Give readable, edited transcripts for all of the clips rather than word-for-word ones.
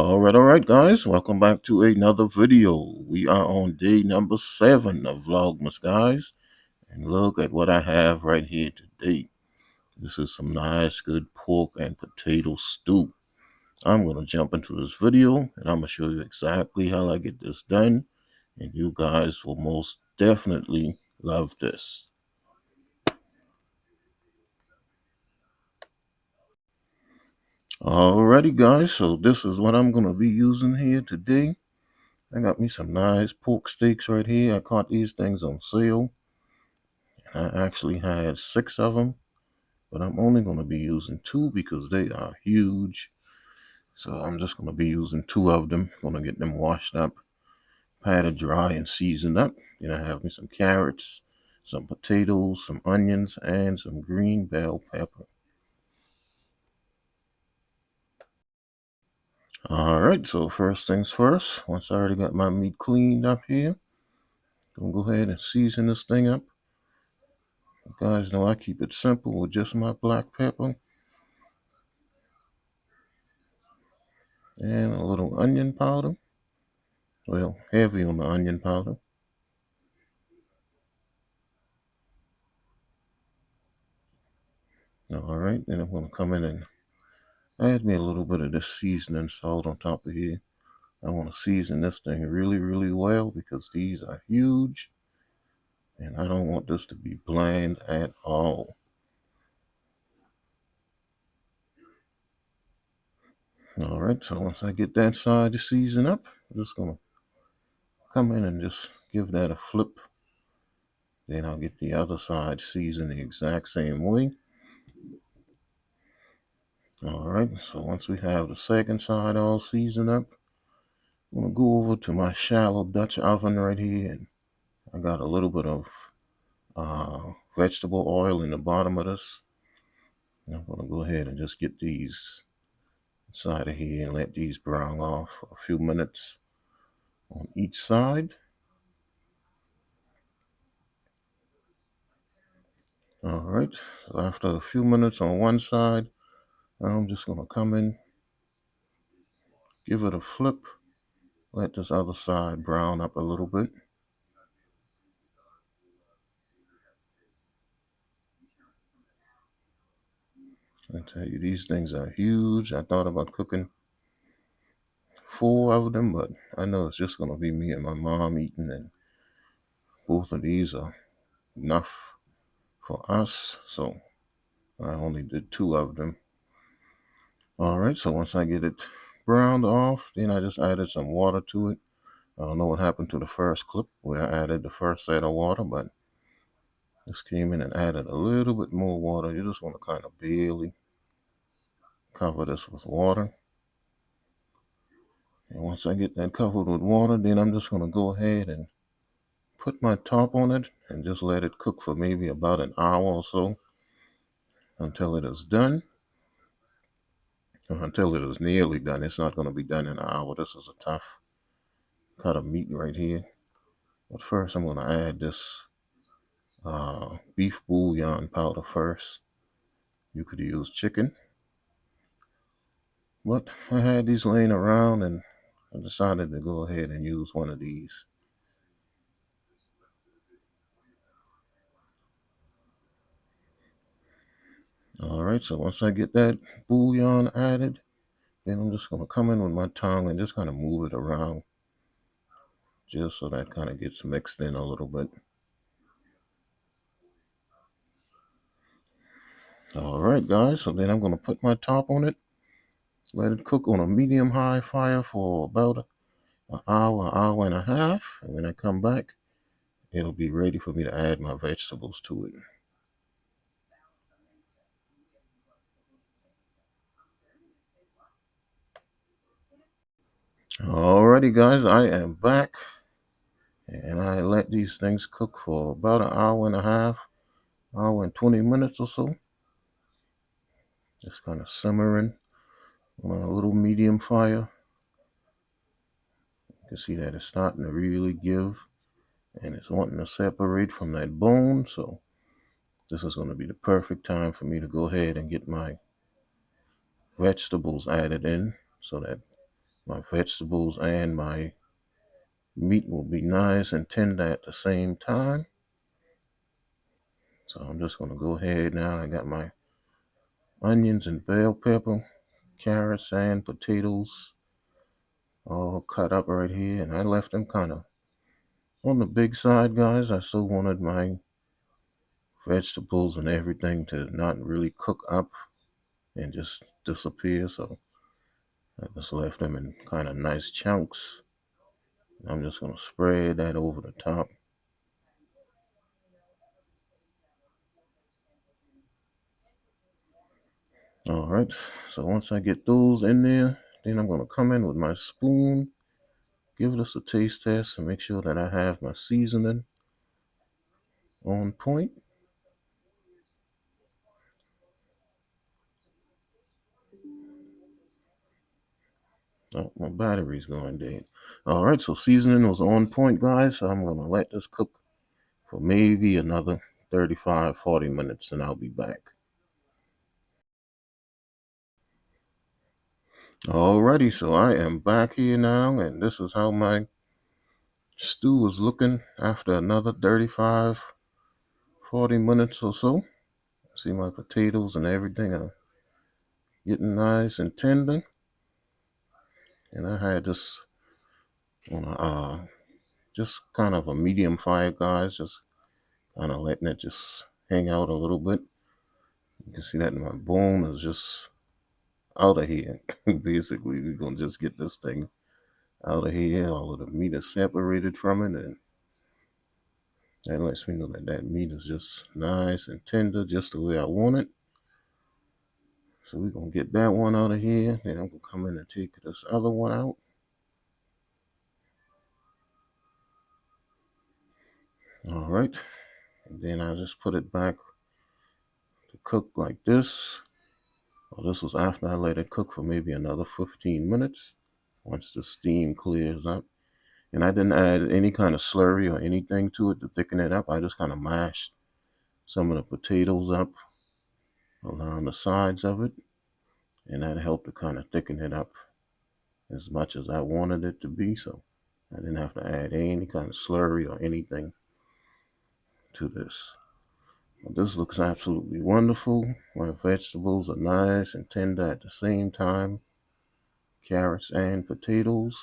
All right, guys. Welcome back to another video. We are on day number 7 of Vlogmas, guys. And look at what I have right here today. This is some nice, good pork and potato stew. I'm going to jump into this video and I'm going to show you exactly how I get this done. And you guys will most definitely love this. Alrighty, guys. So this is what I'm going to be using here today. I got me some nice pork steaks right here. I caught these things on sale. I actually had 6 of them, but I'm only going to be using 2 because they are huge. So I'm just going to be using 2 of them. Going to get them washed up, patted dry, and seasoned up. Then I have me some carrots, some potatoes, some onions, and some green bell pepper. Alright, so first things first, once I already got my meat cleaned up here, I'm going to go ahead and season this thing up. You guys know I keep it simple with just my black pepper and a little onion powder. Well, heavy on the onion powder. Alright, then I'm going to come in and add me a little bit of this seasoning salt on top of here. I want to season this thing really, really well because these are huge and I don't want this to be bland at all. Alright, so once I get that side to season up, I'm just going to come in and just give that a flip. Then I'll get the other side seasoned the exact same way. Alright, so once we have the second side all seasoned up, I'm going to go over to my shallow Dutch oven right here, and I got a little bit of vegetable oil in the bottom of this. And I'm going to go ahead and just get these inside of here and let these brown off for a few minutes on each side. Alright, so after a few minutes on one side, I'm just going to come in, give it a flip, let this other side brown up a little bit. I tell you, these things are huge. I thought about cooking 4 of them, but I know it's just going to be me and my mom eating, and both of these are enough for us, so I only did 2 of them. Alright, so once I get it browned off, then I just added some water to it. I don't know what happened to the first clip where I added the first set of water, but just came in and added a little bit more water. You just want to kind of barely cover this with water. And once I get that covered with water, then I'm just going to go ahead and put my top on it and just let it cook for maybe about an hour or so until it is done. Until it is nearly done. It's not going to be done in an hour. This is a tough cut of meat right here. But first I'm going to add this beef bouillon powder first. You could use chicken, but I had these laying around and I decided to go ahead and use one of these. Alright, so once I get that bouillon added, then I'm just going to come in with my tongue and just kind of move it around just so that kind of gets mixed in a little bit. Alright guys, so then I'm going to put my top on it, let it cook on a medium-high fire for about an hour and a half, and when I come back, it'll be ready for me to add my vegetables to it. Alrighty guys, I am back, and I let these things cook for about an hour and a half, hour and 20 minutes or so. Just kind of simmering on a little medium fire. You can see that it's starting to really give, and it's wanting to separate from that bone, so this is going to be the perfect time for me to go ahead and get my vegetables added in so that my vegetables and my meat will be nice and tender at the same time. So I'm just going to go ahead now. I got my onions and bell pepper, carrots and potatoes all cut up right here, and I left them kind of on the big side, guys. I still wanted my vegetables and everything to not really cook up and just disappear, so I just left them in kind of nice chunks. I'm just going to spread that over the top. All right, so once I get those in there, then I'm going to come in with my spoon, give this a taste test, and make sure that I have my seasoning on point. Oh, my battery's going dead. All right, so seasoning was on point, guys. So I'm going to let this cook for maybe another 35-40 minutes, and I'll be back. Alrighty, so I am back here now, and this is how my stew is looking after another 35-40 minutes or so. See, my potatoes and everything are getting nice and tender. And I had this on a just kind of a medium fire, guys, just kind of letting it just hang out a little bit. You can see that my bone is just out of here. Basically, we're gonna just get this thing out of here. All of the meat is separated from it, and that lets me know that that meat is just nice and tender, just the way I want it. So we're gonna get that one out of here. Then I'm gonna come in and take this other one out. All right, and then I just put it back to cook like this. Well, this was after I let it cook for maybe another 15 minutes. Once the steam clears up. And I didn't add any kind of slurry or anything to it to thicken it up. I just kind of mashed some of the potatoes up along the sides of it. And that helped to kind of thicken it up as much as I wanted it to be. So I didn't have to add any kind of slurry or anything to this. But this looks absolutely wonderful. My vegetables are nice and tender at the same time. Carrots and potatoes.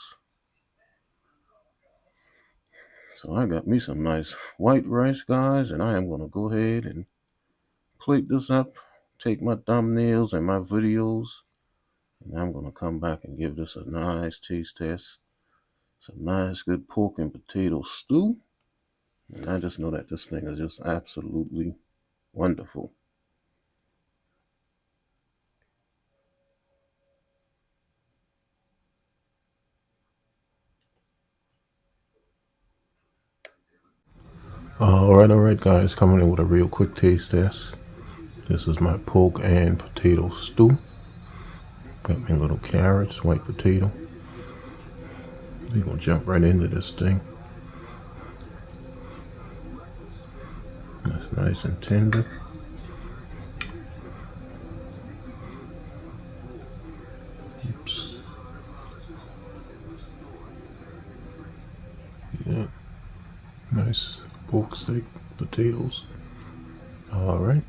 So I got me some nice white rice, guys, and I am going to go ahead and plate this up, take my thumbnails and my videos, and I'm going to come back and give this a nice taste test. Some nice good pork and potato stew. And I just know that this thing is just absolutely wonderful. All right, guys, coming in with a real quick taste test. This is my pork and potato stew. Got me little carrots, white potato. We're going to jump right into this thing. That's nice and tender. Oops. Yeah. Nice pork steak, potatoes. All right.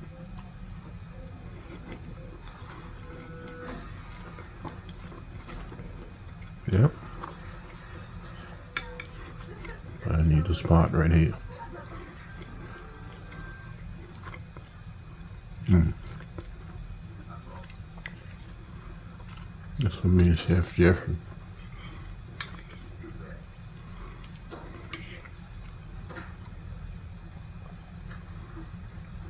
Yep. I need the spot right here. That's for me and Chef Jeffrey.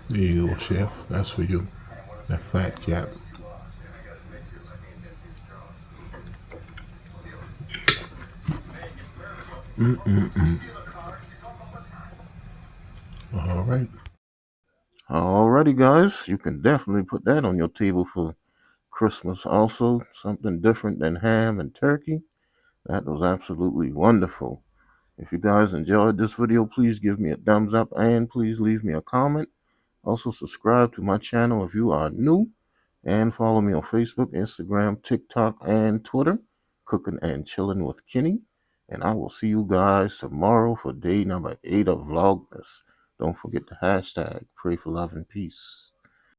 There you go, Chef. That's for you. That fat cap. All right. Alrighty, guys. You can definitely put that on your table for Christmas. Also, something different than ham and turkey. That was absolutely wonderful. If you guys enjoyed this video, please give me a thumbs up and please leave me a comment. Also, subscribe to my channel if you are new and follow me on Facebook, Instagram, TikTok, and Twitter. Cooking and Chillin with Kenny. And I will see you guys tomorrow for day number 8 of Vlogmas. Don't forget the hashtag. Pray for love and peace.